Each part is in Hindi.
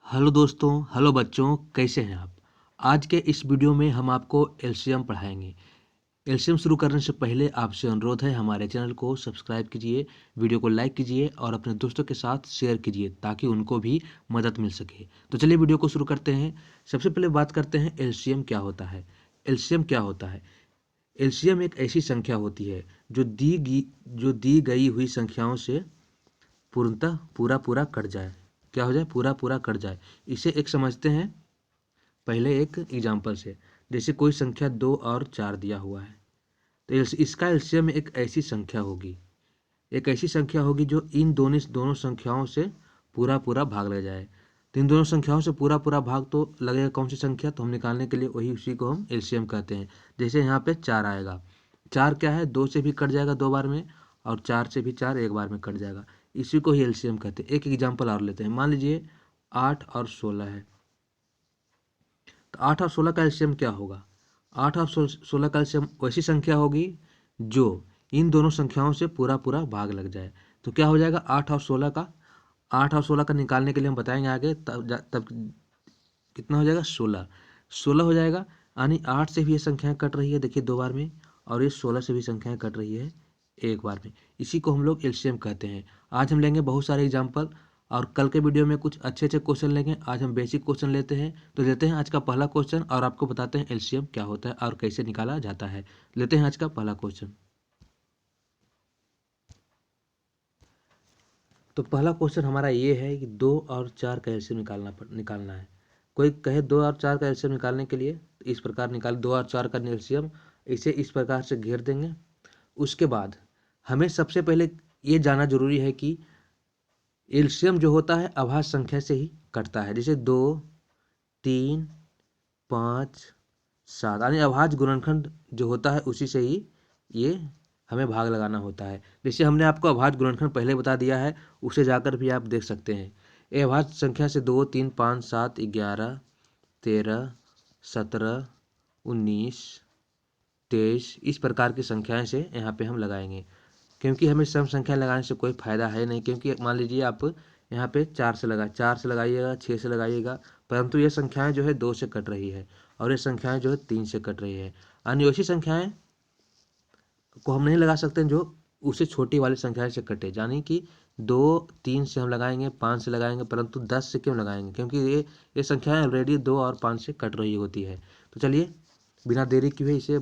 हेलो दोस्तों, हेलो बच्चों, कैसे हैं आप। आज के इस वीडियो में हम आपको एलसीएम पढ़ाएंगे। एलसीएम शुरू करने से पहले आपसे अनुरोध है, हमारे चैनल को सब्सक्राइब कीजिए, वीडियो को लाइक कीजिए और अपने दोस्तों के साथ शेयर कीजिए ताकि उनको भी मदद मिल सके। तो चलिए वीडियो को शुरू करते हैं। सबसे पहले बात करते हैं एलसीएम क्या होता है। एलसीएम क्या होता है? एलसीएम एक ऐसी संख्या होती है जो दी गई हुई संख्याओं से पूर्णतः पूरा पूरा कट जाए। क्या हो जाए? पूरा पूरा कट जाए। इसे एक समझते हैं पहले एक एग्जाम्पल से। जैसे कोई संख्या 2 और 4 दिया हुआ है, तो इसका एलसीएम एक ऐसी संख्या होगी, जो इन दोनों संख्याओं से पूरा पूरा भाग ले जाए। तो इन दोनों संख्याओं से पूरा पूरा भाग तो लगेगा कौन सी संख्या, तो हम निकालने के लिए उसी को हम एलसीएम कहते हैं। जैसे यहाँ पे 4 आएगा। 4 क्या है? 2 से भी कट जाएगा 2 बार में, और 4 से भी 4 एक बार में कट जाएगा। इसी को ही एलसीएम कहते हैं। एक एग्जाम्पल और लेते हैं। मान लीजिए 8 और 16 है, तो 8 और 16 का एलसीएम क्या होगा? 8 और 16 का एलसीएम वैसी संख्या होगी जो इन दोनों संख्याओं से पूरा पूरा भाग लग जाए। तो क्या हो जाएगा? 8 और 16 का निकालने के लिए हम बताएंगे आगे। तब कितना हो जाएगा? 16। 16 हो जाएगा। यानी 8 से भी ये संख्याएं कट रही है, देखिए 2 बार में, और ये 16 से भी संख्याएं कट रही है एक बार में। इसी को हम लोग एलसीएम कहते हैं। आज हम लेंगे बहुत सारे एग्जाम्पल, और कल के वीडियो में कुछ अच्छे अच्छे क्वेश्चन लेंगे। आज हम बेसिक क्वेश्चन लेते हैं। तो लेते हैं आज का पहला क्वेश्चन और आपको बताते हैं एलसीएम क्या होता है और कैसे निकाला जाता है। लेते हैं आज का पहला क्वेश्चन। तो पहला क्वेश्चन हमारा ये है कि 2 और 4 का एलसीएम निकालना है। कोई कहे 2 और 4 का एलसीएम निकालने के लिए, तो इस प्रकार निकाल 2 और 4 का एलसीएम। इसे इस प्रकार से घेर देंगे। उसके बाद हमें सबसे पहले ये जानना जरूरी है कि एलसीएम जो होता है अभाज्य संख्या से ही कटता है। जैसे 2, 3, 5, 7, यानी अभाज्य गुणनखंड जो होता है उसी से ही ये हमें भाग लगाना होता है। जैसे हमने आपको अभाज्य गुणनखंड पहले बता दिया है, उसे जाकर भी आप देख सकते हैं। ये अभाज्य संख्या से 2, 3, 5, 7, 11, 13, 17, 19, 23 इस प्रकार की संख्याएं से यहाँ पे हम लगाएंगे। क्योंकि हमें सम संख्या लगाने से कोई फायदा है नहीं, क्योंकि मान लीजिए आप यहाँ पे 4 से लगाइएगा, 6 से लगाइएगा, परंतु ये संख्याएं जो है 2 से कट रही है, और ये संख्याएं जो है 3 से कट रही है। यानी वैसी संख्याएं को हम नहीं लगा सकते जो उससे छोटी वाली संख्याएं से कटे। यानी कि 2, 3 से हम लगाएंगे, 5 से लगाएंगे, परंतु 10 से क्यों लगाएंगे? क्योंकि ये संख्याएं ऑलरेडी 2 और 5 से कट रही होती है। तो चलिए बिना देरी किए इसे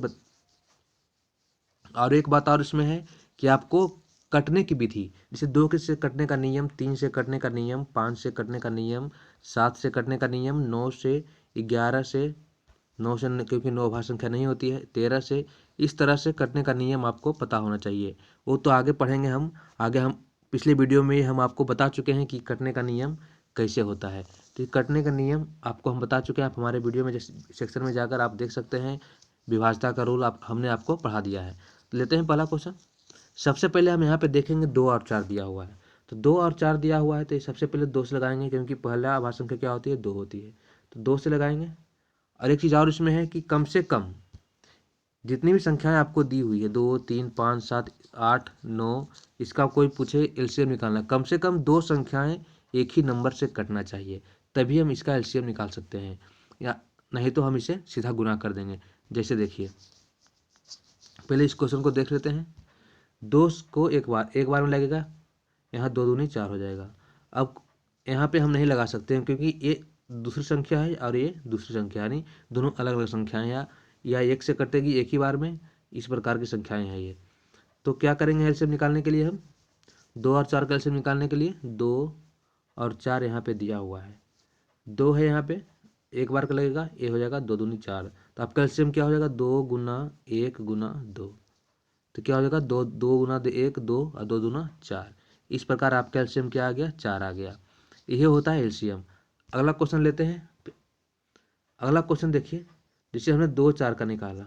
और एक बात और इसमें है कि आपको कटने की विधि, जैसे 2 से कटने का नियम, 3 से कटने का नियम, 5 से कटने का नियम, 7 से कटने का नियम, 9 से, 11 से, 9 से क्योंकि 9 अभाज्य संख्या नहीं होती है, 13 से, इस तरह से कटने का नियम आपको पता होना चाहिए। वो तो आगे पढ़ेंगे हम। आगे हम पिछले वीडियो में हम आपको बता चुके हैं कि कटने का नियम कैसे होता है। तो कटने का नियम आपको हम बता चुके हैं। आप हमारे वीडियो में सेक्शन में जाकर आप देख सकते हैं। विभाज्यता का रूल हमने आपको पढ़ा दिया है। लेते हैं पहला क्वेश्चन। सबसे पहले हम यहाँ पे देखेंगे 2 और 4 दिया हुआ है। तो 2 और 4 दिया हुआ है, तो सबसे पहले 2 से लगाएंगे, क्योंकि पहला अभाज्य संख्या क्या होती है? 2 होती है। तो 2 से लगाएंगे। और एक चीज़ और इसमें है कि कम से कम जितनी भी संख्याएं आपको दी हुई है, 2, 3, 5, 7, 8, 9, इसका कोई पूछे एलसीएम निकालना, कम से कम 2 संख्याएं एक ही नंबर से कटना चाहिए, तभी हम इसका एलसीएम निकाल सकते हैं। या नहीं तो हम इसे सीधा गुना कर देंगे। जैसे देखिए, पहले इस क्वेश्चन को देख लेते हैं। 2 को एक बार में लगेगा, यहाँ 2 दूनी 4 हो जाएगा। अब यहाँ पे हम नहीं लगा सकते हैं, क्योंकि ये दूसरी संख्या है और ये दूसरी संख्या, यानी दोनों अलग अलग संख्याएं, या एक से कटेगी एक ही बार में, इस प्रकार की संख्याएं हैं ये। तो क्या करेंगे एलसीएम निकालने के लिए हम? 2 और 4 का एलसीएम निकालने के लिए 2 और 4 यहाँ पे दिया हुआ है। 2 है यहाँ पे, एक बार का लगेगा, ये हो जाएगा 2 दूनी 4। तो आपका एलसीएम क्या हो जाएगा? 2 गुना 1 गुना 2। तो क्या हो जाएगा? 2 गुना 1 2 और 2 दूना 4। इस प्रकार आपका एलसीएम क्या आ गया? 4 आ गया। यही होता है एलसीएम। अगला क्वेश्चन लेते हैं। अगला क्वेश्चन देखिए, जैसे हमने 2 4 का निकाला,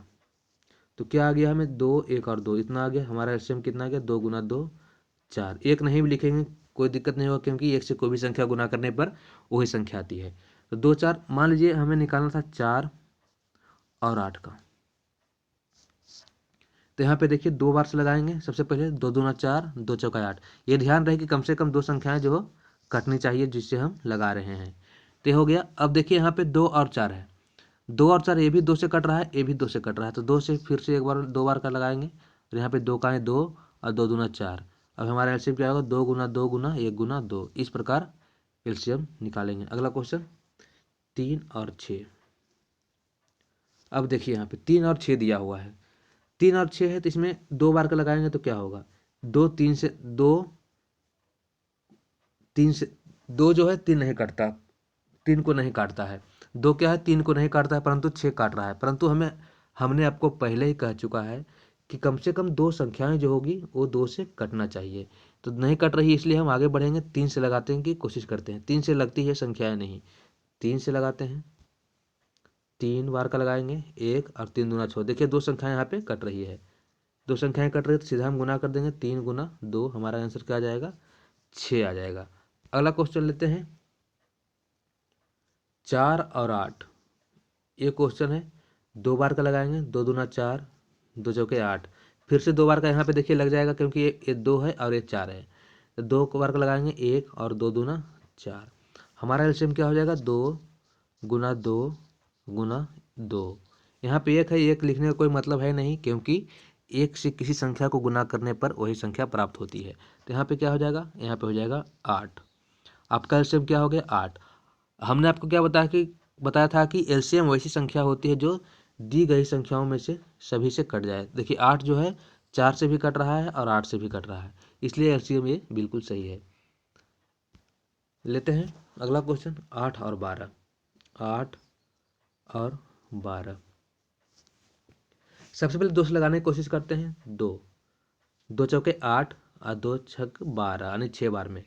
तो क्या आ गया? हमें 2 1 और 2 इतना आ गया। हमारा एलसीएम कितना आ गया? 2 गुना 2 4। एक नहीं भी लिखेंगे कोई दिक्कत नहीं होगा, क्योंकि एक से कोई भी संख्या गुना करने पर वही संख्या आती है। तो 2 4 मान लीजिए हमें निकालना था 4 और 8 का। तो यहाँ पे देखिए 2 बार से लगाएंगे। सबसे पहले 2 दूना 4, 2 चौका 8। ये ध्यान रहे कि कम से कम 2 संख्याएं जो कटनी चाहिए जिससे हम लगा रहे हैं। तो ये हो गया। अब देखिए यहाँ पे 2 और 4 है, 2 और 4 ये भी 2 से कट रहा है, ये भी 2 से कट रहा है, तो 2 से फिर से एक बार 2 बार का लगाएंगे, और यहाँ पे 2 का है 2 और 2 दूना 4। अब हमारा एलसीएम क्या होगा, 2 गुना 2 गुना 1 गुना 2, इस प्रकार एलसीएम निकालेंगे। अगला क्वेश्चन 3 और 6। अब देखिए यहाँ पे 3 और 6 दिया हुआ है, 3 और 6 है, तो इसमें 2 बार का लगाएंगे तो क्या होगा, 2 3 से 2 3 से 2 जो है 3 नहीं कटता, 3 को नहीं काटता है, 2 क्या है 3 को नहीं काटता है, परंतु 6 काट रहा है। परंतु हमने आपको पहले ही कह चुका है कि कम से कम 2 संख्याएं जो होगी वो 2 से कटना चाहिए, तो नहीं कट रही, इसलिए हम आगे बढ़ेंगे, 3 से लगाते हैं की कोशिश करते हैं। 3 से लगती है संख्याएं नहीं, 3 से लगाते हैं, 3 बार का लगाएंगे, 1 और 3 दूना 6। देखिए 2 संख्याएं यहाँ पे कट रही है, 2 संख्याएं कट रही है, तो सीधा हम गुना कर देंगे, 3 गुना 2, हमारा आंसर क्या आ जाएगा, 6 आ जाएगा। अगला क्वेश्चन लेते हैं 4 और 8। ये क्वेश्चन है, 2 बार का लगाएंगे, 2 दूना 4, 2 चौके 8, फिर से 2 बार का यहाँ पे देखिए लग जाएगा, क्योंकि ये 2 है और ये 4 है, तो 2 बार का लगाएंगे, 1 और 2 दूना 4। हमारा एलसीएम क्या हो जाएगा, 2 गुना 2 गुना 2। यहाँ पे 1 है, 1 लिखने का कोई मतलब है नहीं, क्योंकि 1 से किसी संख्या को गुना करने पर वही संख्या प्राप्त होती है। तो यहाँ पे क्या हो जाएगा, यहाँ पे हो जाएगा 8। आपका एलसीएम क्या हो गया, 8। हमने आपको क्या बताया था कि एलसीएम वैसी संख्या होती है जो दी गई संख्याओं में से सभी से कट जाए। देखिए 8 जो है 4 से भी कट रहा है और 8 से भी कट रहा है, इसलिए एलसीएम ये बिल्कुल सही है। लेते हैं अगला क्वेश्चन 8 और 12। 8 और 12, सबसे पहले 2 से लगाने की कोशिश करते हैं, 2 चौके 8 और 2 छक 12, यानी 6 बार में।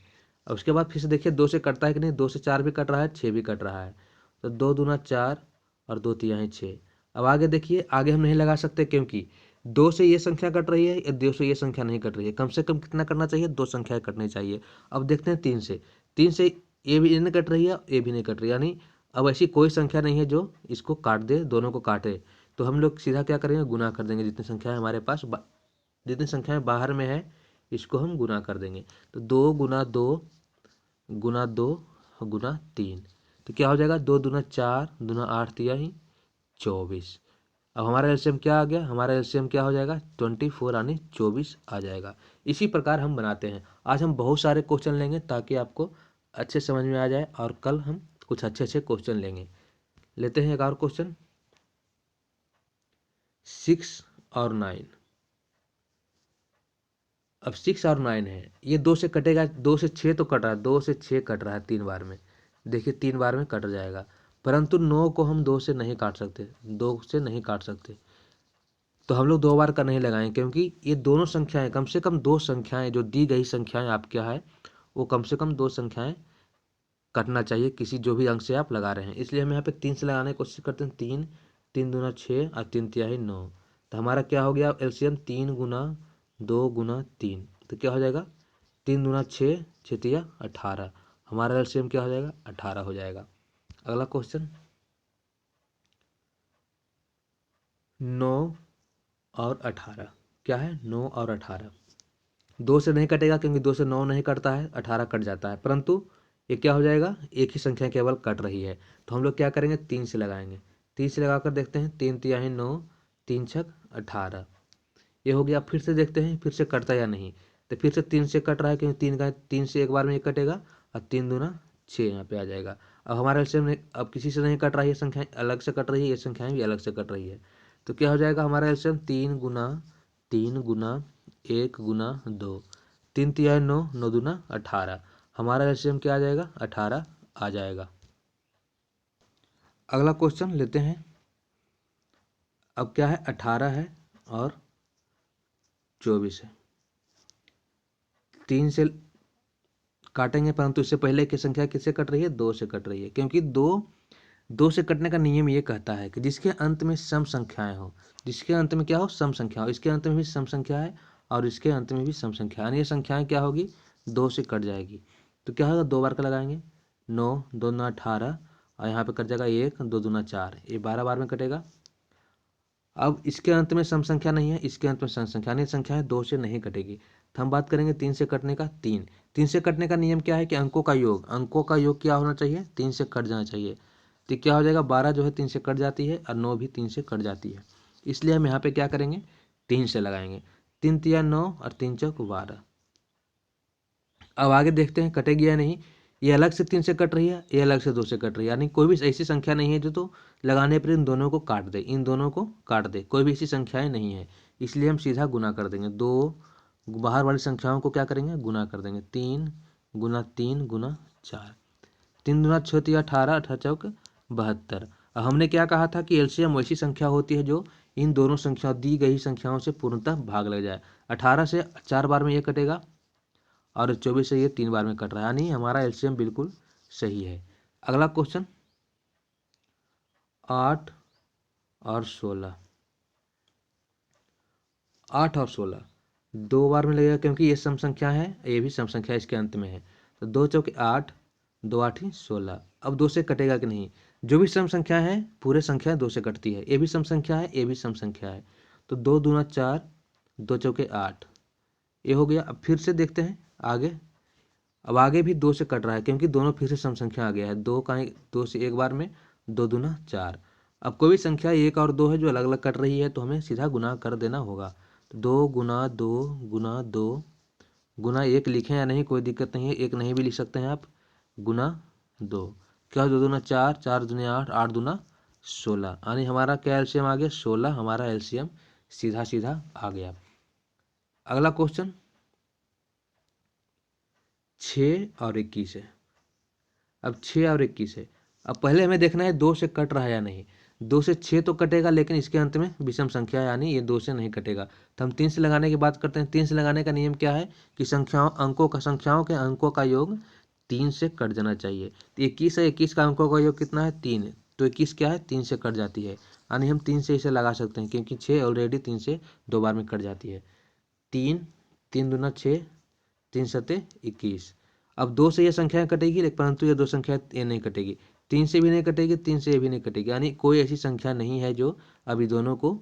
और उसके बाद फिर से देखिए 2 से कटता है कि नहीं, 2 से 4 भी कट रहा है, 6 भी कट रहा है, तो 2 दूना 4 और 2 तिहाई 6। अब आगे देखिए, आगे हम नहीं लगा सकते, क्योंकि 2 से ये संख्या कट रही है या 2 से ये संख्या नहीं कट रही है, कम से कम कितना करना चाहिए, 2 संख्याएं कटनी चाहिए। अब देखते हैं 3 से ये भी नहीं कट रही है, ये भी नहीं कट रही, यानी अब ऐसी कोई संख्या नहीं है जो इसको काट दे, दोनों को काटे। तो हम लोग सीधा क्या करेंगे, गुना कर देंगे, जितनी संख्याएं हमारे पास जितनी संख्याएं बाहर में है इसको हम गुना कर देंगे। तो 2 गुना 2 गुना 2 गुना 3, तो क्या हो जाएगा, 2 दूना 4 दूना 8 तिहाई 24। अब हमारा एलसीएम क्या आ गया, हमारा एलसीएम क्या हो जाएगा, 24 यानी 24 आ जाएगा। इसी प्रकार हम बनाते हैं। आज हम बहुत सारे क्वेश्चन लेंगे ताकि आपको अच्छे समझ में आ जाए, और कल हम कुछ अच्छे अच्छे क्वेश्चन लेंगे। लेते हैं एक और क्वेश्चन 6 और 9। अब 6 और 9 है, ये 2 से कटेगा, 2 से 6 तो कट रहा है, 2 से 6 कट रहा है 3 बार में, देखिए 3 बार में कट जाएगा। परंतु 9 को हम 2 से नहीं काट सकते, 2 से नहीं काट सकते, तो हम लोग 2 बार का नहीं लगाएंगे, क्योंकि ये दोनों संख्याएं, कम से कम 2 संख्याएं, जो दी गई संख्याएं आप क्या है, वो कम से कम 2 संख्याएं कटना चाहिए किसी जो भी अंक से आप लगा रहे हैं। इसलिए हम यहाँ पे 3 से लगाने की कोशिश करते हैं, 3 3 दूना 6 और 3 तिहाई 9। तो हमारा क्या हो गया एलसीएम, 3 गुना 2 गुना 3, तो क्या हो जाएगा, 3 दूना 6 6 तिया 18, हमारा एलसीएम क्या हो जाएगा, 18 हो जाएगा। अगला क्वेश्चन 9 और 18, क्या है, 9 और 18, 2 से नहीं कटेगा, क्योंकि 2 से 9 नहीं कटता है, 18 कट जाता है, परंतु ये क्या हो जाएगा, एक ही संख्या केवल कट रही है, तो हम लोग क्या करेंगे, 3 से लगाएंगे। 3 से लगाकर देखते हैं, 3 तिहाई 9, 3 छक 18, ये हो गया। फिर से देखते हैं फिर से कटता है या नहीं, तो फिर से 3 से कट रहा है, क्योंकि 3 से एक बार में ये कटेगा, और 3 दूना 6 यहाँ पे आ जाएगा। अब हमारा एलसीएम अब किसी से नहीं कट रहा है, ये संख्याएं अलग से कट रही है, ये संख्याएं भी अलग से कट रही है, तो क्या हो जाएगा हमारा एलसीएम, 3 गुना 1 गुना 2, 3 तिहाई 9, 9 दूना 18, हमारा एलसीएम क्या आ जाएगा, 18 आ जाएगा। अगला क्वेश्चन लेते हैं। अब क्या है, 18 है और 24 है, 3 से काटेंगे, परंतु इससे पहले की संख्या किससे कट रही है, 2 से कट रही है, क्योंकि 2 से कटने का नियम ये कहता है कि जिसके अंत में सम संख्याएं हो, जिसके अंत में क्या हो, सम संख्या हो, इसके अंत में भी सम संख्या है और इसके अंत में भी सम संख्या, यानी ये संख्याएं क्या होगी, 2 से कट जाएगी, तो क्या होगा, 2 बार का लगाएंगे, 9 2 दूना 18, और यहाँ पे कट जाएगा 1 2 दूना 4, ये 12 बार में कटेगा। अब इसके अंत में सम संख्या नहीं है, इसके अंत में सम संख्या, यानी संख्याएं 2 से नहीं कटेगी, तो हम बात करेंगे 3 से कटने का 3। 3 से कटने का नियम क्या है कि अंकों का योग क्या होना चाहिए, 3 से कट जाना चाहिए। तो क्या हो जाएगा, 12 जो है 3 से कट जाती है और 9 भी 3 से कट जाती है, इसलिए हम यहाँ पे क्या करेंगे, 3 से लगाएंगे। 3 तिया 9 और 3 चौक 12। अब आगे देखते हैं कटेगी या नहीं। ये अलग से 3 से कट रही है, ये अलग से 2 से कट रही है, यानी कोई भी ऐसी संख्या नहीं है जो तो लगाने पर इन दोनों को काट दे, इन दोनों को काट दे, कोई भी ऐसी संख्याएं नहीं है, इसलिए हम सीधा गुना कर देंगे। 2 बाहर वाली संख्याओं को क्या करेंगे, गुना कर देंगे। 3 गुना 3 गुना 4, 3 दूना 6 तिया 18, 18 चौक 72। अब हमने क्या कहा था कि एलसीएम वैसी संख्या होती है जो इन दोनों संख्या दी गई संख्याओं से पूर्णतः भाग लग जाए। 18 से 4 बार में ये कटेगा और 24 से ये 3 बार में कट रहा है, यानी हमारा एलसीएम बिल्कुल सही है। अगला क्वेश्चन 8 और 16, 8 और 16 2 बार में लगेगा क्योंकि ये सम संख्या है, ये भी सम संख्या इसके अंत में है। तो 2 चौके 8, 2 8 16। अब 2 से कटेगा कि नहीं, जो भी सम संख्या है पूरे संख्या 2 से कटती है, ये भी सम संख्या है, ये भी सम संख्या है। तो 2 दूना 4, 2 चौके 8, ये हो गया। अब फिर से देखते हैं आगे। अब आगे भी 2 से कट रहा है क्योंकि दोनों फिर से सम संख्या आ गया है, 2 से एक बार में 2 दूना 4। अब कोई भी संख्या 1 और 2 है जो अलग अलग कट रही है तो हमें सीधा गुना कर देना होगा। तो 2 गुना 2 गुना 2 गुना 1 लिखें या नहीं कोई दिक्कत नहीं है, 1 नहीं भी लिख सकते हैं आप, गुना 2। क्या 2 दूना 4, 4 दूनी 8, 8 दूना 16, यानी हमारा क्या एलसीएम आ गया, 16 हमारा एलसीएम सीधा सीधा आ गया। अगला क्वेश्चन 6 और 21 है। अब 6 और 21 है। अब पहले हमें देखना है 2 से कट रहा है या नहीं। 2 से 6 तो कटेगा लेकिन इसके अंत में विषम संख्या है, यानी ये 2 से नहीं कटेगा। तो हम 3 से लगाने की बात करते हैं। 3 से लगाने का नियम क्या है कि संख्याओं के अंकों का योग 3 से कट जाना चाहिए। तो 21 है, 21 का अंकों का योग कितना है, 3 है, तो 21 क्या है, 3 से कट जाती है, यानी हम 3 से इसे लगा सकते हैं क्योंकि 6 ऑलरेडी 3 से 2 बार में कट जाती है। 3 3 दूना 6, 3 सते 21। अब 2 से ये संख्याएं कटेगी लेकिन परंतु ये 2 संख्या ये नहीं कटेगी, 3 से भी नहीं कटेगी, 3 से ये भी नहीं कटेगी, यानी कोई ऐसी संख्या नहीं है जो अभी दोनों को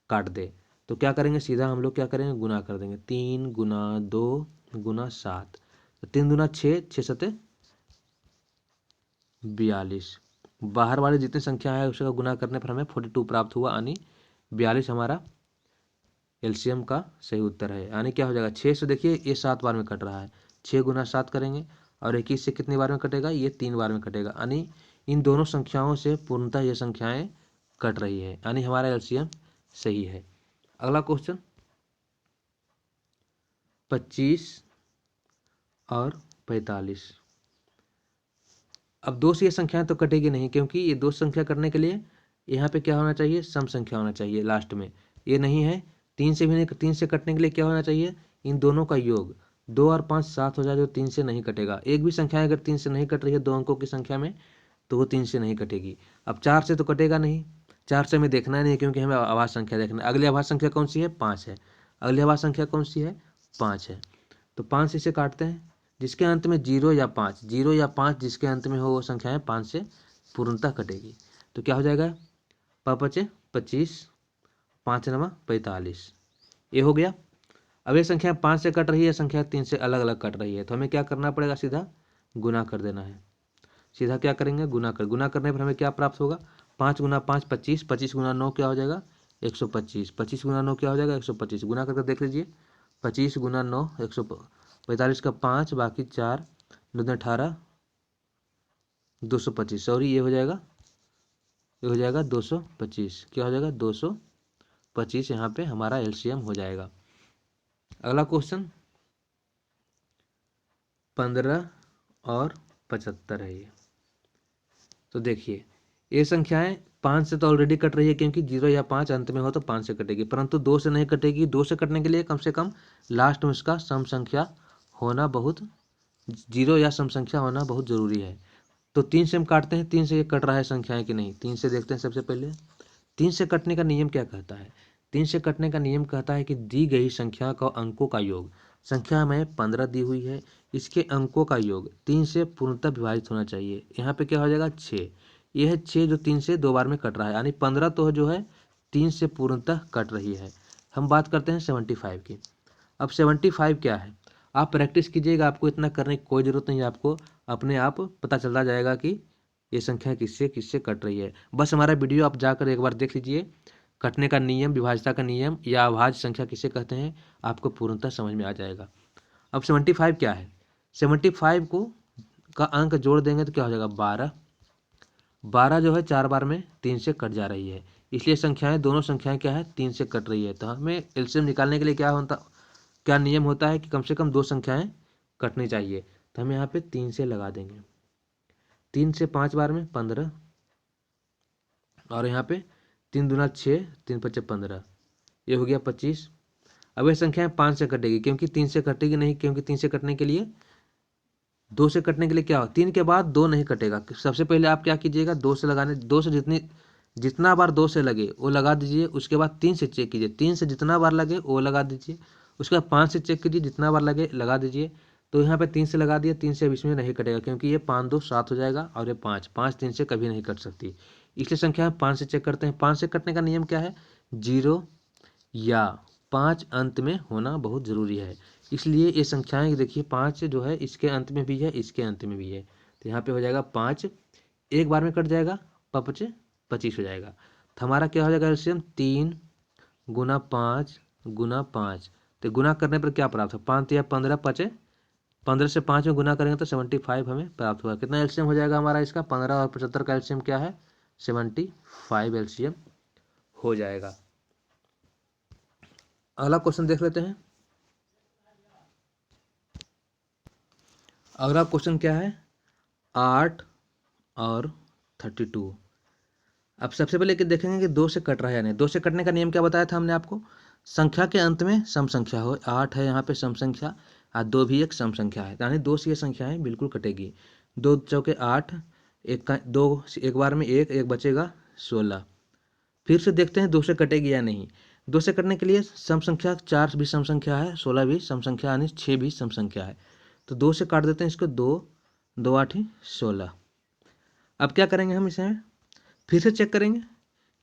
काट दे। तो क्या करेंगे, सीधा हम लोग क्या करेंगे, गुना कर देंगे। 3 गुना 2 गुना 7, तो 3 दूना 6, 6 सते 42। बाहर वाली जितनी संख्या है उसका गुना करने पर हमें 42 प्राप्त हुआ, यानी 42 हमारा एलसीएम का सही उत्तर है। यानी क्या हो जाएगा, 6 से देखिए ये 7 बार में कट रहा है, 6 गुना 7 करेंगे और 21 से कितनी बार में कटेगा, ये 3 बार में कटेगा, यानी इन दोनों संख्याओं से पूर्णतः ये संख्याएं कट रही है, यानी हमारा एलसीएम सही है। अगला क्वेश्चन 25 और 45। अब 2 से ये संख्याएं तो कटेगी नहीं क्योंकि ये 2 संख्या करने के लिए यहाँ पे क्या होना चाहिए, सम संख्या होना चाहिए लास्ट में, ये नहीं है। 3 से भी नहीं, 3 से कटने के लिए क्या होना चाहिए, इन दोनों का योग 2 और 5 7 हो जाए जो 3 से नहीं कटेगा। एक भी संख्या अगर 3 से नहीं कट रही है 2 अंकों की संख्या में तो वो 3 से नहीं कटेगी। अब 4 से तो कटेगा नहीं, 4 से हमें देखना नहीं है क्योंकि हमें आभाज्य संख्या देखना है। अगली आभाज्य संख्या कौन सी है, 5 है, अगली आभाज्य संख्या कौन सी है, 5 है। तो 5 से इसे काटते हैं, जिसके अंत में 0 या 5, 0 या 5 जिसके अंत में हो वो संख्याएं 5 से पूर्णतः कटेगी। तो क्या हो जाएगा, 5 25, 5 9 45, ये हो गया। अब ये संख्या 5 से कट रही है, संख्या 3 से अलग अलग कट रही है, तो हमें क्या करना पड़ेगा, सीधा गुना कर देना है। सीधा क्या करेंगे, गुना करने पर हमें क्या प्राप्त होगा, 5 गुना 5 25, 25 गुना 9 क्या हो जाएगा, 125, 25 गुना 9 क्या हो जाएगा, 125। गुना करके देख लीजिए, 25 गुना 9 145 का 5 बाकी 4 9 18 225, सॉरी ये हो जाएगा 225, क्या हो जाएगा 225, यहाँ पे हमारा एलसीएम हो जाएगा। अगला क्वेश्चन 15 और 75 है ये। तो देखिए ये संख्याएं 5 से तो ऑलरेडी कट रही है क्योंकि 0 या 5 अंत में हो तो 5 से कटेगी, परंतु 2 से नहीं कटेगी। 2 से कटने के लिए कम से कम लास्ट में इसका सम संख्या होना बहुत, 0 या सम संख्या होना बहुत जरूरी है। तो 3 से हम काटते हैं, 3 से ये कट रहा है संख्याएं कि नहीं, 3 से देखते हैं। सबसे पहले 3 से कटने का नियम क्या कहता है, 3 से कटने का नियम कहता है कि दी गई संख्या का अंकों का योग, संख्या में 15 दी हुई है, इसके अंकों का योग 3 से पूर्णतः विभाजित होना चाहिए। यहाँ पे क्या हो जाएगा 6, यह है 6 जो 3 से 2 बार में कट रहा है, यानी 15 तो जो है 3 से पूर्णतः कट रही है। हम बात करते हैं 75 की। अब 75 क्या है, आप प्रैक्टिस कीजिएगा, आपको इतना करने की कोई ज़रूरत नहीं है, आपको अपने आप पता चलता जाएगा कि ये संख्या किससे किससे कट रही है। बस हमारा वीडियो आप जाकर एक बार देख लीजिए, कटने का नियम, विभाज्यता का नियम या अभाज्य संख्या किसे कहते हैं, आपको पूर्णतः समझ में आ जाएगा। अब 75 क्या है, 75 को का अंक जोड़ देंगे तो क्या हो जाएगा 12। 12 जो है 4 बार में 3 से कट जा रही है, इसलिए संख्याएं, दोनों संख्याएं क्या है 3 से कट रही है। तो हमें एलसीएम निकालने के लिए क्या नियम होता है कि कम से कम 2 संख्याएं कटनी चाहिए। तो हम यहाँ पे 3 से लगा देंगे, 3 से 5 बार में 15, और यहाँ पे 3 दूना 6, 3 पच्चे 15, ये हो गया 25। अब ये संख्याएं 5 से कटेगी, क्योंकि 3 से कटेगी नहीं, क्योंकि 3 से कटने के लिए, 2 से कटने के लिए क्या हो, 3 के बाद 2 नहीं कटेगा। सबसे पहले आप क्या कीजिएगा, 2 से लगाने, 2 से जितना बार 2 से लगे वो लगा दीजिए, उसके बाद 3 से चेक कीजिए, 3 से जितना बार लगे वो लगा दीजिए, उसके बाद 5 से चेक कीजिए, जितना बार लगे लगा दीजिए। तो यहाँ पे 3 से लगा दिया, 3 से अब इसमें नहीं कटेगा, क्योंकि ये 5 2 7 हो जाएगा, और ये 5 5 3 से कभी नहीं कट सकती, इसलिए संख्या 5 से चेक करते हैं। 5 से कटने का नियम क्या है, 0 या 5 अंत में होना बहुत ज़रूरी है, इसलिए ये संख्याएं देखिए 5 जो है इसके अंत में भी है, इसके अंत में भी है, तो यहाँ पे हो जाएगा 5, एक बार में कट जाएगा, 5 25 हो जाएगा। तो हमारा क्या हो जाएगा एलसीएम, 3 गुना 5 गुना 5, तो गुना करने पर क्या प्राप्त हो, 5 या 15, 15 से 5 में गुना करेंगे तो 75 हमें प्राप्त होगा। कितना एलसीएम हो जाएगा हमारा इसका, 15 और 75 का एलसीएम क्या है, 75 एलसीएम हो जाएगा। अगला क्वेश्चन देख लेते हैं। अगला क्वेश्चन क्या है, 8 और 32। अब सबसे पहले कि देखेंगे कि 2 से कट रहा है या नहीं। 2 से कटने का नियम क्या बताया था हमने आपको, संख्या के अंत में सम संख्या हो, 8 है यहाँ पे सम संख्या, और 2 भी एक सम संख्या है, यानी 2 से ये संख्याएं बिल्कुल कटेगी। 2 चौके 8, एक का 2, एक बार में एक बचेगा 16। फिर से देखते हैं 2 से कटेगी या नहीं। 2 से कटने के लिए सम संख्या 4 भी सम संख्या है, 16 भी सम संख्या, यानी 6 भी सम संख्या है, तो 2 से काट देते हैं इसको, 2 2 8 16। अब क्या करेंगे हम इसे, फिर से चेक करेंगे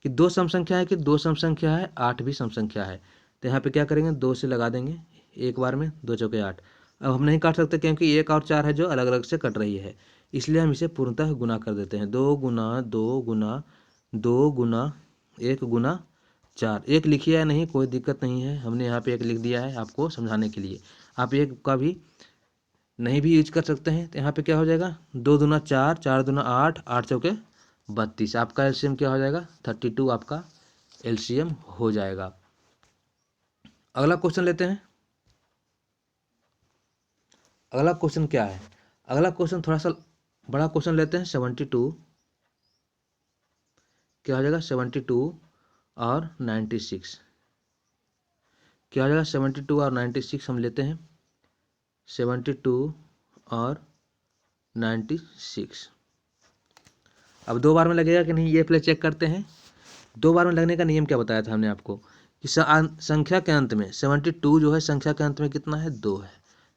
कि 2 सम संख्या है कि 2 सम संख्या है, 8 भी सम संख्या है, तो यहाँ पे क्या करेंगे 2 से लगा देंगे एक बार में, 2 चौके 8। अब हम नहीं काट सकते क्योंकि 1 और 4 है जो अलग अलग से कट रही है, इसलिए हम इसे पूर्णतः गुना कर देते हैं, 2 गुना 2 गुना 2 गुना 1 गुना 4। एक लिखिए या नहीं कोई दिक्कत नहीं है, हमने यहाँ पे 1 लिख दिया है आपको समझाने के लिए, आप 1 का भी नहीं भी यूज कर सकते हैं। तो यहाँ पे क्या हो जाएगा, 2 दूना 4, 4 दूना 8, 8 चौके 32, आपका एलसीएम क्या हो जाएगा 32, आपका एलसीएम हो जाएगा। अगला क्वेश्चन लेते हैं। अगला क्वेश्चन क्या है, अगला क्वेश्चन थोड़ा सा बड़ा क्वेश्चन लेते हैं, 72 क्या हो जाएगा, 72 और 96 क्या हो जाएगा, 72 और 96 हम लेते हैं, 72 और 96। अब 2 बार में लगेगा कि नहीं ये पहले चेक करते हैं। 2 बार में लगने का नियम क्या बताया था हमने आपको कि संख्या के अंत में 72 जो है संख्या के अंत में कितना है, 2 है,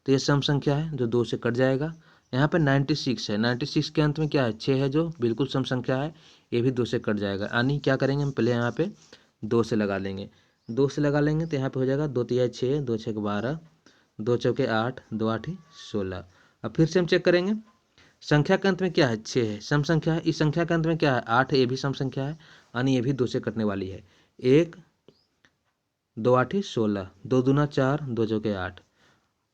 तो ये सम संख्या है जो 2 से कट जाएगा। यहाँ पे 96 है, 96 के अंत में क्या है, 6 है जो बिल्कुल सम संख्या है, ये भी 2 से कट जाएगा, यानी क्या करेंगे हम पहले यहाँ पे 2 से लगा लेंगे, 2 से लगा लेंगे तो यहाँ पे हो जाएगा 2 तिया 6, 2 छः 12, 2 चौके 8, 2 8 16। अब फिर से हम चेक करेंगे, संख्या के अंत में क्या है, 6 है, सम संख्या है, इस संख्या के अंत में क्या है 8 है, ये भी सम संख्या है, यानी ये भी 2 से कटने वाली है, 1 2 8 16, 2 दूना 4, 2 चौके 8।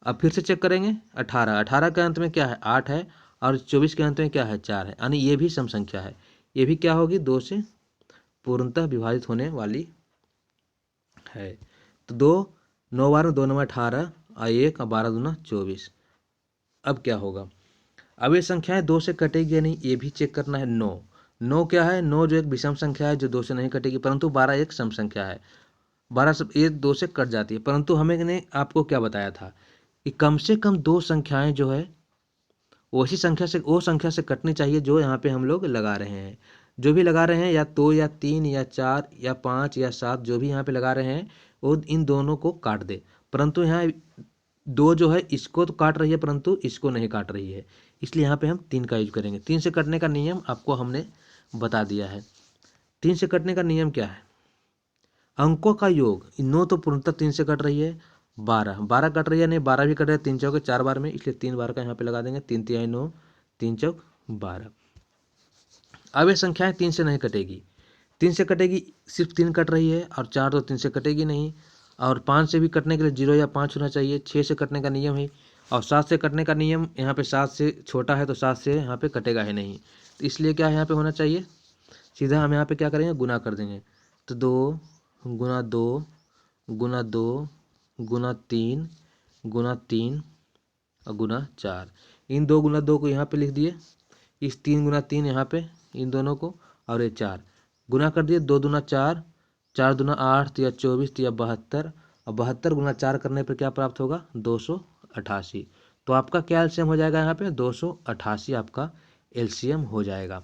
अब फिर से चेक करेंगे 18, 18 के अंत में क्या है 8 है, और 24 के अंत में क्या है 4 है, यानी ये भी सम संख्या है, ये भी क्या होगी 2 से पूर्णतः विभाजित होने वाली है। तो 2 9 बार में 2 9 18 और 1 और 12 दूना 24। अब क्या होगा, अब ये संख्याएं 2 से कटेगी या नहीं ये भी चेक करना है। 9 क्या है, 9 जो एक विषम संख्या है जो 2 से नहीं कटेगी, परंतु 12 एक सम संख्या है, 12 सब ये 2 से कट जाती है, परंतु हमें ने आपको क्या बताया था कि कम से कम 2 संख्याएं जो है वो संख्या से कटनी चाहिए जो यहाँ पे हम लोग लगा रहे हैं, जो भी लगा रहे हैं या 2 या 3 या 4 या 5 या 7 जो भी यहाँ पे लगा रहे हैं वो इन दोनों को काट दे, परंतु यहाँ 2 जो है इसको तो काट रही है परंतु इसको नहीं काट रही है, इसलिए यहाँ पे हम 3 का यूज करेंगे। 3 से कटने का नियम आपको हमने बता दिया है। 3 से कटने का नियम क्या है, अंकों का योग, 9 तो पूर्णतः 3 से कट रही है, 12, 12 कट रही है नहीं, 12 भी कट रही है, 3 चौके 4 बार में, इसलिए 3 बार का यहाँ पे लगा देंगे, 3 तिहाई 9, 3 चौक 12। अब ये संख्याएं 3 से नहीं कटेगी, 3 से कटेगी, सिर्फ 3 कट रही है, और 4 तो 3 से कटेगी नहीं, और 5 से भी कटने के लिए 0 या 5 होना चाहिए, 6 से कटने का नियम है, और 7 से कटने का नियम, यहाँ पे 7 से छोटा है तो 7 से यहाँ पे कटेगा ही नहीं, तो इसलिए क्या है यहाँ पे होना चाहिए, सीधा हम यहाँ पे क्या करेंगे, गुना कर देंगे। तो 2 गुना 2 गुना 2 गुना 3 गुना 3 और गुना 4, इन 2 गुना 2 को यहाँ पे लिख दिए, इस 3 गुना 3 यहाँ पे इन दोनों को, और ये 4 गुना कर दिए, 2 दूना 4, 4 दूना 8 तो या 24 तो या 72, और 72 गुना 4 करने पर क्या प्राप्त होगा, 288। तो आपका क्या एलसीएम हो जाएगा यहाँ पे, 288 आपका एलसीएम हो जाएगा।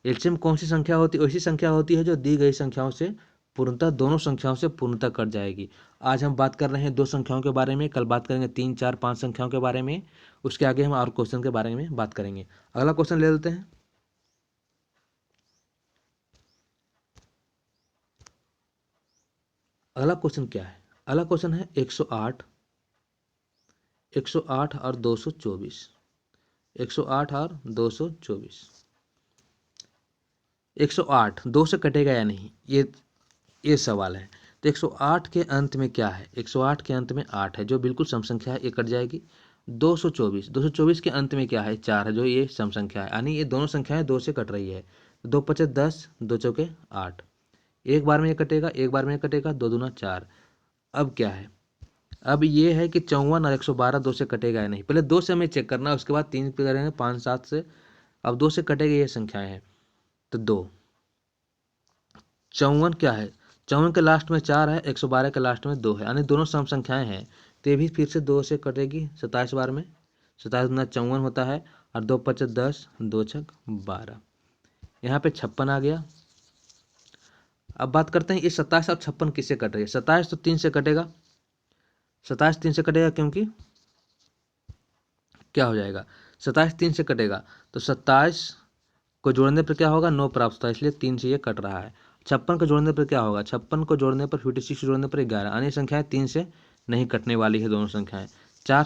एलसीएम कौन सी संख्या होती है, ऐसी संख्या होती है जो दी गई संख्याओं से पूर्णतः, दोनों संख्याओं से पूर्णतः कट जाएगी। आज हम बात कर रहे हैं 2 संख्याओं के बारे में, कल बात करेंगे 3, 4, 5 संख्याओं के बारे में, उसके आगे हम और क्वेश्चन के बारे में बात करेंगे। अगला क्वेश्चन ले लेते हैं। अगला क्वेश्चन क्या है, अगला क्वेश्चन है 108, 108 और 224, 108 और 224। 108 2 से कटेगा या नहीं, ये सवाल है। तो 108 के अंत में क्या है, 108 के अंत में 8 है जो बिल्कुल सम संख्या है, ये कट जाएगी। 224 के अंत में क्या है, 4 है जो ये सम संख्या है, यानी ये दोनों संख्याएं 2 से कट रही है। 2 पचे 10, 2 चौके 8, एक बार में ये कटेगा, एक बार में ये कटेगा, 2 दूना 4। अब क्या है, अब ये है कि 54 और 112 2 से कटेगा या नहीं, पहले 2 से हमें चेक करना है, उसके बाद 3 पे करेंगे, 5, 7 से। अब 2 से कटेगी ये संख्याएं हैं, तो 2, 54 क्या है, 54 के लास्ट में 4 है, 112 के लास्ट में 2 है, यानी दोनों सम संख्याएं हैं, तो ये भी फिर से 2 से कटेगी 27 बार में, 27 गुना 54 होता है, और 2 पचे 10, 2 छक 12, यहाँ पे 56 आ गया। अब बात करते हैं ये 27 और 56 किससे कट रही है, 27 तो 3 से कटेगा, 27 3 से कटेगा, क्योंकि क्या हो जाएगा, 27 3 से कटेगा, तो 27 को जोड़ने पर क्या होगा, 9 प्राप्त होता है, इसलिए 3 से ये कट रहा है। 56 को जोड़ने पर क्या होगा, 56 को जोड़ने पर 56 को जोड़ने पर 11, अन्य संख्याएं 3 से नहीं कटने वाली है, दोनों संख्याएं 4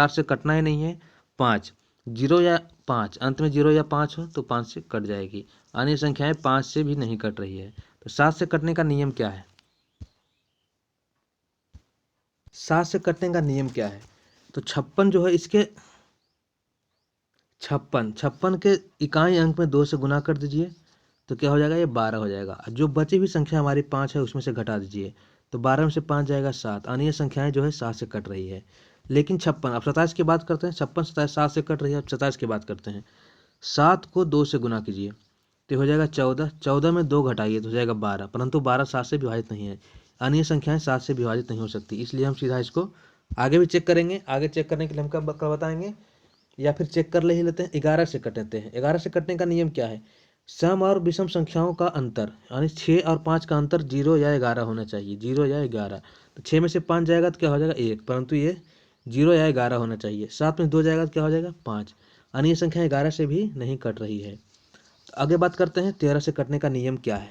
से कटना ही नहीं है। 5 0 या 5 अंत में 0 या 5 हो तो 5 से कट जाएगी, अन्य संख्याएं 5 से भी नहीं कट रही है। तो 7 से कटने का नियम क्या है, 7 से कटने का नियम क्या है, तो 56 जो है इसके 56 के इकाई अंक में 2 से गुना कर दीजिए, तो क्या हो जाएगा, ये 12 हो जाएगा। जो बची हुई संख्या हमारी 5 है उसमें से घटा दीजिए, तो 12 में से 5 जाएगा 7, अन्य संख्याएं जो है 7 से कट रही है। लेकिन 56, अब 27 की बात करते हैं, 56 27 7 से कट रही है, अब 27 की बात करते हैं। 7 को 2 से गुना कीजिए तो हो जाएगा 14, 14 में 2 घटाइए तो हो जाएगा 12, परंतु 12 7 से विभाजित नहीं है, अन्य संख्याएं 7 से विभाजित नहीं हो सकती, इसलिए हम सीधा इसको आगे भी चेक करेंगे। आगे चेक करने के लिए हम कब बताएंगे, या फिर चेक कर ले ही लेते हैं, 11 से कटते हैं। 11 से कटने का नियम क्या है, सम और विषम संख्याओं का अंतर, यानी 6 और 5 का अंतर 0 या 11 होना चाहिए, 0 या 11। तो 6 में से 5 जाएगा तो क्या हो जाएगा 1, परंतु ये 0 या 11 होना चाहिए। 7 में 2 जाएगा तो क्या हो जाएगा 5, अन्य संख्या 11 से भी नहीं कट रही है। तो आगे बात करते हैं 13 से कटने का नियम क्या है।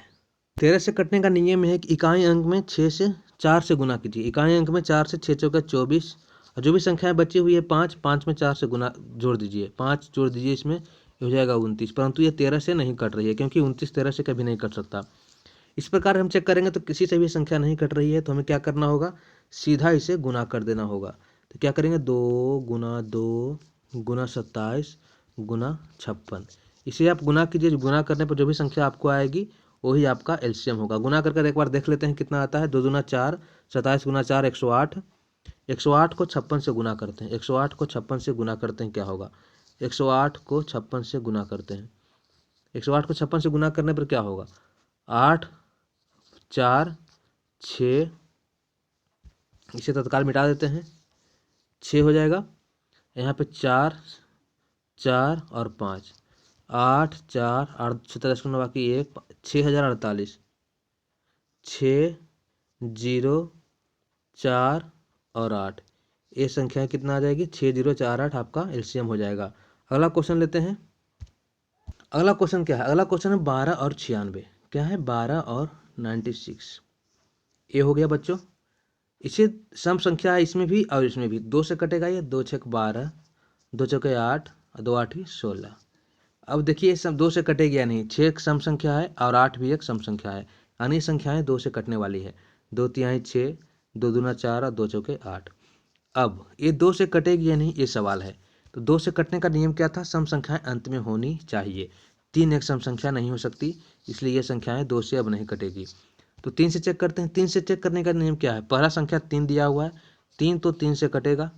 13 से कटने का नियम है कि इकाई अंक में 6 से 4 से गुना कीजिए, इकाई अंक में 4 से 6 चौका 24, और जो भी संख्याएं बची हुई है 5, 5 में 4 से गुना जोड़ दीजिए, 5 जोड़ दीजिए, इसमें हो जाएगा 29, परंतु ये 13 से नहीं कट रही है, क्योंकि 29 13 से कभी नहीं कट सकता। इस प्रकार हम चेक करेंगे तो किसी से भी संख्या नहीं कट रही है, तो हमें क्या करना होगा, सीधा इसे गुना कर देना होगा। तो क्या करेंगे, 2 गुना 2 गुना 27 गुना 56, इसे आप गुना कीजिए, गुना करने पर जो भी संख्या आपको आएगी वही आपका एलसीएम होगा। गुना करके एक बार देख लेते हैं कितना आता है, 2 दूना 4, 27 गुना 4 108, 108 को 56 से गुना करते हैं, 108 को 56 से गुना करते हैं, क्या होगा, 108 को 56 से गुना करते हैं, 108 को 56 से गुना करने पर क्या होगा, 8 4 6, इसे तत्काल मिटा देते हैं, 6 हो जाएगा, यहाँ पे 4 4 और 5, 8 4 8 17 बाकी 1, 6048, 6 0 4 और 8, ये संख्या कितना आ जाएगी, 6048 आपका एलसीएम हो जाएगा। अगला क्वेश्चन लेते हैं। अगला क्वेश्चन क्या है, अगला क्वेश्चन है 12 और 96, क्या है 12 और 96, ये हो गया बच्चों। इसे सम संख्या है इसमें भी और इसमें भी, 2 से कटेगा ये, 2 छक 12, 2 चौके 8 और 2 8 16। अब देखिए सब 2 से कटेगी या नहीं, 6 एक सम संख्या है और 8 भी एक सम संख्या है, यानी संख्याएं 2 से कटने वाली है। 2 तिहाई 6, 2 दूना 4 और 2 चौके 8। अब ये 2 से कटेगी या नहीं ये सवाल है। तो 2 से कटने का नियम क्या था, सम संख्याएं अंत में होनी चाहिए। 3 एक सम संख्या नहीं हो सकती, इसलिए ये संख्याएं 2 से अब नहीं कटेगी। तो 3 से चेक करते हैं। 3 से चेक करने का नियम क्या है, पहला संख्या 3 दिया हुआ है, 3 तो 3 से कटेगा,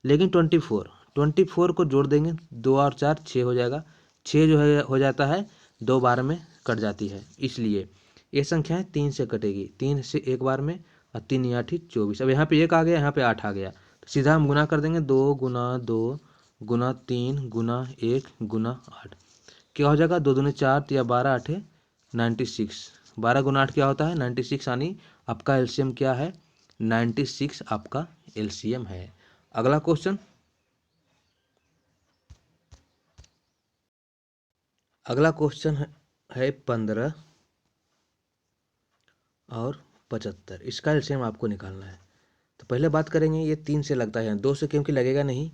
लेकिन 24 को जोड़ देंगे, 2 और 4 6 हो जाएगा, 6 जो है हो जाता है 2 बार में कट जाती है, इसलिए ये संख्याएं 3 से कटेगी, 3 से एक बार में, और 3 8 24। अब यहाँ पे 1 आ गया, यहाँ पे 8 आ गया, तो सीधा हम गुना कर देंगे, 2 गुना 2 गुना 3 गुना 1 गुना 8, क्या हो जाएगा, 2 दूनी 4 या 12 8 96, 12 गुना 8 क्या होता है 96, यानी आपका एलसीएम क्या है 96 आपका एलसीएम है। अगला क्वेश्चन, अगला क्वेश्चन है 15 और 75, इसका एलसीएम आपको निकालना है। तो पहले बात करेंगे, ये 3 से लगता है, 2 से क्योंकि लगेगा नहीं,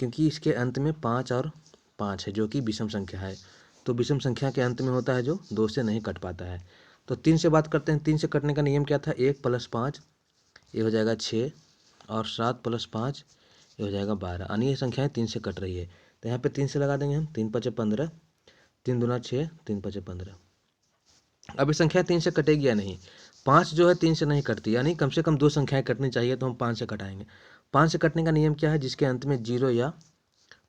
क्योंकि इसके अंत में 5 और 5 है जो कि विषम संख्या है, तो विषम संख्या के अंत में होता है जो 2 से नहीं कट पाता है। तो 3 से बात करते हैं। 3 से कटने का नियम क्या था, 1 + 5 ये हो जाएगा 6, और 7 + 5 ये हो जाएगा 12, यानी ये संख्याएं 3 से कट रही है। तो यहाँ पे 3 से लगा देंगे हम, 3 × 5 = 15, 3 दूना 6, 3 × 5 = 15। अब ये संख्या 3 से कटेगी या नहीं, 5 जो है 3 से नहीं कटती, यानी कम से कम 2 संख्याएं कटनी चाहिए, तो हम 5 से कटाएंगे। 5 से कटने का नियम क्या है, जिसके अंत में 0 या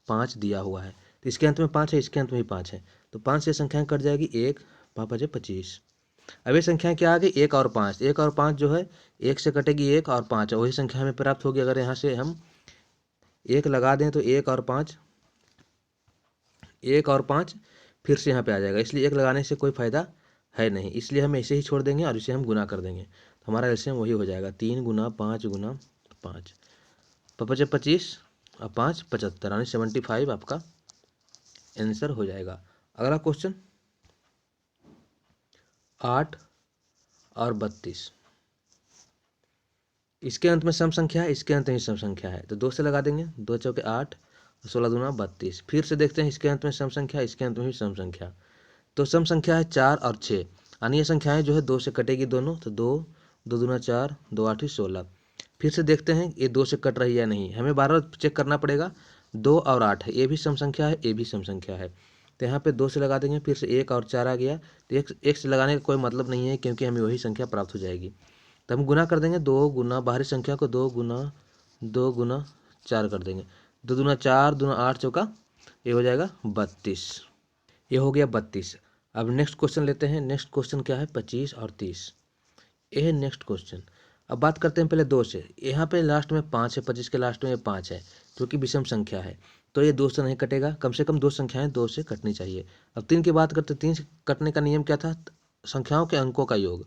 5 दिया हुआ है, तो इसके अंत में 5 है, इसके अंत में भी 5 है, तो 5 से संख्याएं कट जाएगी, 1 5 × 5 = 25। अब ये संख्याएं क्या आ गई, 1 और 5, 1 और 5 जो है 1 से कटेगी, 1 और 5 वही संख्या हमें प्राप्त होगी। अगर यहाँ से हम 1 लगा दें तो 1 और 5, 1 और 5 फिर से यहाँ पे आ जाएगा, इसलिए 1 लगाने से कोई फायदा है नहीं, इसलिए हम ऐसे ही छोड़ देंगे और इसे हम गुना कर देंगे, तो हमारा एलसीएम वही हो जाएगा, 3 × 5 × 5, 5 × 25 और 5 75, यानी 75 आपका आंसर हो जाएगा। अगला क्वेश्चन 8 और 32, इसके अंत में सम संख्या है, इसके अंत में सम संख्या है, तो 2 से लगा देंगे, 2 चौके 8, 16 दूना 32। फिर से देखते हैं, इसके अंत में सम संख्या, इसके अंत में भी सम संख्या, तो सम संख्या है 4 और 6, यानी ये संख्याएं जो है 2 से कटेगी दोनों, तो 2 2 दूना 4, 2 8 16। फिर से देखते हैं ये 2 से कट रही है या नहीं, हमें बार बार चेक करना पड़ेगा। 2 और 8 है, ये भी सम संख्या है, ये भी सम संख्या है, तो यहाँ पे 2 से लगा देंगे, फिर से 1 और 4 आ गया, तो एक से लगाने का कोई मतलब नहीं है, क्योंकि हमें वही संख्या प्राप्त हो जाएगी। तो हम गुना कर देंगे, 2 गुना बाहरी संख्या को 2 गुना 4 कर देंगे, 2 दूना 4, दूना 8 चौका ये हो जाएगा 32, ये हो गया 32। अब नेक्स्ट क्वेश्चन लेते हैं। नेक्स्ट क्वेश्चन क्या है, 25 और 30, ये है नेक्स्ट क्वेश्चन। अब बात करते हैं पहले 2 से, यहाँ पे लास्ट में 5 है, 25 के लास्ट में ये 5 है, जो कि विषम संख्या है, तो ये 2 से नहीं कटेगा, कम से कम 2 संख्याएं 2 से कटनी चाहिए। अब 3 की बात करते हैं, 3 से कटने का नियम क्या था, संख्याओं के अंकों का योग।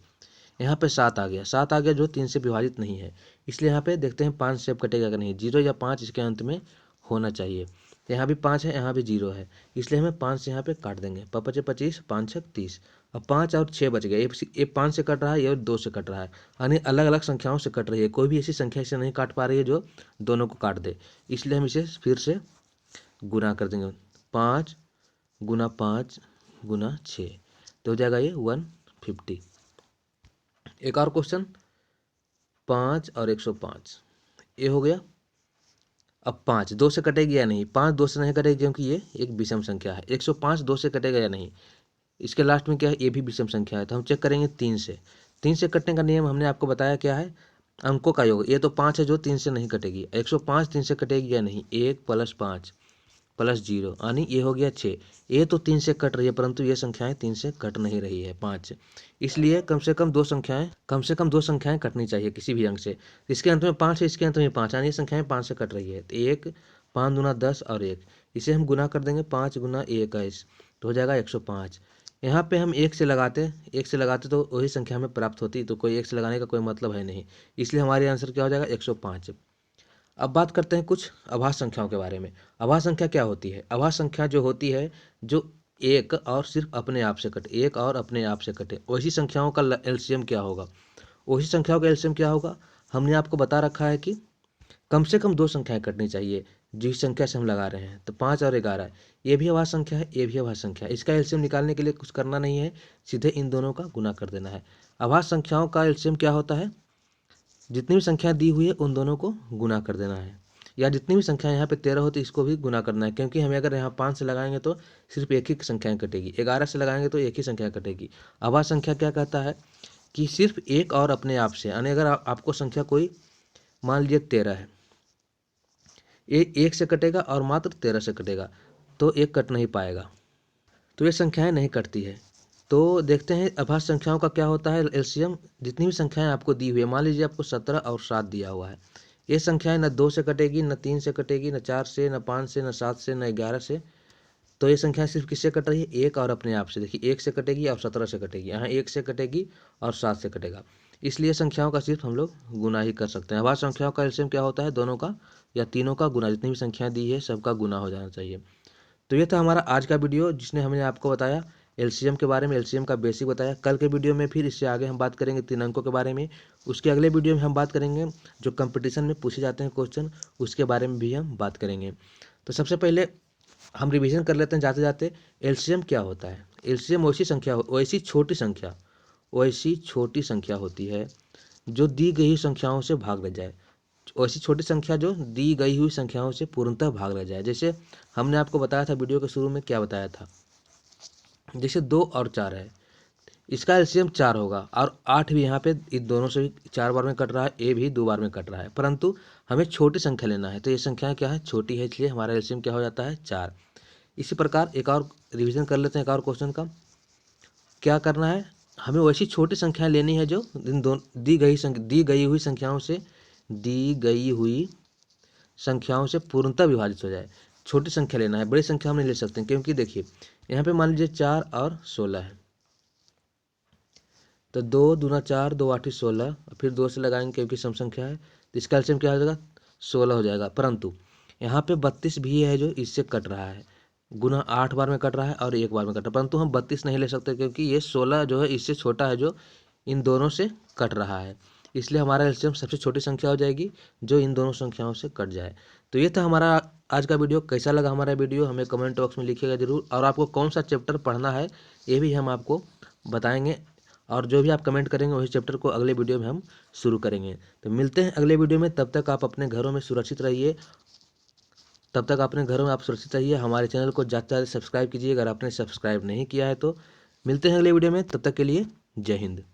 यहाँ पे 7 आ गया, 7 आ गया जो 3 से विभाजित नहीं है, इसलिए यहाँ पे देखते हैं 5 से अब कटेगा कि नहीं, 0 या 5 इसके अंत में होना चाहिए। यहाँ भी 5 है, यहाँ भी 0 है, इसलिए हमें 5 से यहाँ पे काट देंगे, 5 × 5 = 25, 5 × 6 = 30। अब 5 और 6 बच गए, ये 5 से कट रहा है, ये 2 से कट रहा है, यानी अलग अलग संख्याओं से कट रही है, कोई भी ऐसी संख्या इसे नहीं काट पा रही है जो दोनों को काट दे, इसलिए हम इसे फिर से गुना कर देंगे, 5 × 5 × 6, तो हो जाएगा ये 150। एक और क्वेश्चन 5 और 105, ये हो गया। अब 5 2 से कटेगी या नहीं, 5 2 से नहीं कटेगी, क्योंकि ये एक विषम संख्या है। 105 2 से कटेगा या नहीं, इसके लास्ट में क्या है, ये भी विषम संख्या है, तो हम चेक करेंगे 3 से। 3 से कटने का नियम हमने आपको बताया क्या है, अंकों का योग। ये तो 5 है जो 3 से नहीं कटेगी, 105 3 से कटेगी या नहीं, 1 + 5 + 0, यानी ये हो गया 6। ये तो 3 से कट रही है, परंतु ये संख्याएं 3 से कट नहीं रही है, 5, इसलिए कम से कम 2 संख्याएं कटनी चाहिए किसी भी अंक से। इसके अंत में 5 है, इसके अंत में 5, यानी ये संख्याएं 5 से कट रही है, तो 1 5 दूना 10 और 1, इसे हम गुना कर देंगे, 5 × 21, तो हो जाएगा 105। यहाँ पे हम 1 से लगाते तो वही संख्या हमें प्राप्त होती, तो कोई 1 से लगाने का कोई मतलब है नहीं, इसलिए हमारी आंसर क्या हो जाएगा 105। अब बात करते हैं कुछ अभाज्य संख्याओं के बारे में। अभाज्य संख्या क्या होती है, अभाज्य संख्या जो होती है जो एक और सिर्फ अपने आप से कटे, एक और अपने आप से कटे, वैसी संख्याओं का एलसीएम क्या होगा, वैसी संख्याओं का एलसीएम क्या होगा, हमने आपको बता रखा है कि कम से कम 2 संख्याएं कटनी चाहिए जिस संख्या से हम लगा रहे हैं। तो 5 और 11 ये भी अभाज्य संख्या है, ये भी अभाज्य संख्या है। इसका एलसीएम निकालने के लिए कुछ करना नहीं है, सीधे इन दोनों का गुना कर देना है। अभाज्य संख्याओं का एलसीएम क्या होता है, जितनी भी संख्या दी हुई है उन दोनों को गुना कर देना है, या जितनी भी संख्या यहाँ पे 13 हो तो इसको भी गुना करना है, क्योंकि हमें अगर यहाँ 5 से लगाएंगे तो सिर्फ एक ही संख्या कटेगी, 11 से लगाएंगे तो एक ही संख्या कटेगी। अभाज्य संख्या क्या कहता है कि सिर्फ एक और अपने आप से, यानी अगर आपको संख्या कोई मान लीजिए 13 है, एक से कटेगा और मात्र 13 से कटेगा, तो एक कट नहीं पाएगा, तो ये संख्याएं नहीं कटती है। तो देखते हैं अभाज्य संख्याओं का क्या होता है एलसीएम। जितनी भी संख्याएं आपको दी हुई है, मान लीजिए आपको 17 और 7 दिया हुआ है, ये संख्याएं न 2 से कटेगी, न 3 से कटेगी, न 4 से, न 5 से, न 7 से, न 11 से। तो ये संख्या सिर्फ किससे कट रही है, एक और अपने आप से। देखिए 1 से कटेगी और 17 से कटेगी, यहाँ 1 से कटेगी और 7 से कटेगा, इसलिए संख्याओं का सिर्फ हम लोग गुना ही कर सकते हैं। अभाज्य संख्याओं का एलसीएम क्या होता है, दोनों का या तीनों का गुना, जितनी भी संख्या दी है सबका गुना हो जाना चाहिए। तो ये था हमारा आज का वीडियो, जिसने हमने आपको बताया एलसीएम के बारे में, एलसीएम का बेसिक बताया। कल के वीडियो में फिर इससे आगे हम बात करेंगे 3 अंकों के बारे में। उसके अगले वीडियो में हम बात करेंगे जो कंपटीशन में पूछे जाते हैं क्वेश्चन, उसके बारे में भी हम बात करेंगे। तो सबसे पहले हम रिवीजन कर लेते हैं जाते जाते, एलसीएम क्या होता है। एलसीएम वैसी छोटी संख्या होती है जो दी गई संख्याओं से भाग ले जाए, ऐसी छोटी संख्या जो दी गई हुई संख्याओं से पूर्णतः भाग ले जाए। जैसे हमने आपको बताया था वीडियो के शुरू में, क्या बताया था, जैसे 2 और 4 है, इसका एलसीएम 4 होगा, और 8 भी यहाँ पे इन दोनों से 4 बार में कट रहा है, ए भी 2 बार में कट रहा है, परंतु हमें छोटी संख्या लेना है, तो ये संख्या क्या है, छोटी है, इसलिए हमारा एलसीएम क्या हो जाता है, 4। इसी प्रकार एक और रिवीजन कर लेते हैं एक और क्वेश्चन का। क्या करना है, हमें वैसी छोटी संख्या लेनी है जो दी गई हुई संख्याओं से पूर्णतः विभाजित हो जाए। छोटी संख्या लेना है, बड़ी संख्या हम नहीं ले सकते, क्योंकि देखिए यहाँ पे मान लीजिए 4 और 16 है, तो 2 दूना 4, 2 8 16, फिर 2 से लगाएंगे क्योंकि सम संख्या है, तो इसका एलसीएम क्या हो जाएगा, 16 हो जाएगा। परंतु यहाँ पे 32 भी है जो इससे कट रहा है, गुना 8 बार में कट रहा है और 1 बार में कट रहा है, परंतु हम 32 नहीं ले सकते, क्योंकि ये 16 जो है इससे छोटा है जो इन दोनों से कट रहा है, इसलिए हमारा एलसीएम सबसे छोटी संख्या हो जाएगी जो इन दोनों संख्याओं से कट जाए। तो ये था हमारा आज का वीडियो। कैसा लगा हमारा वीडियो हमें कमेंट बॉक्स में लिखिएगा जरूर, और आपको कौन सा चैप्टर पढ़ना है ये भी हम आपको बताएंगे, और जो भी आप कमेंट करेंगे वही चैप्टर को अगले वीडियो में हम शुरू करेंगे। तो मिलते हैं अगले वीडियो में, तब तक आप अपने घरों में सुरक्षित रहिए, हमारे चैनल को ज़्यादा से ज़्यादा सब्सक्राइब कीजिए अगर आपने सब्सक्राइब नहीं किया है तो। मिलते हैं अगले वीडियो में, तब तक के लिए जय हिंद।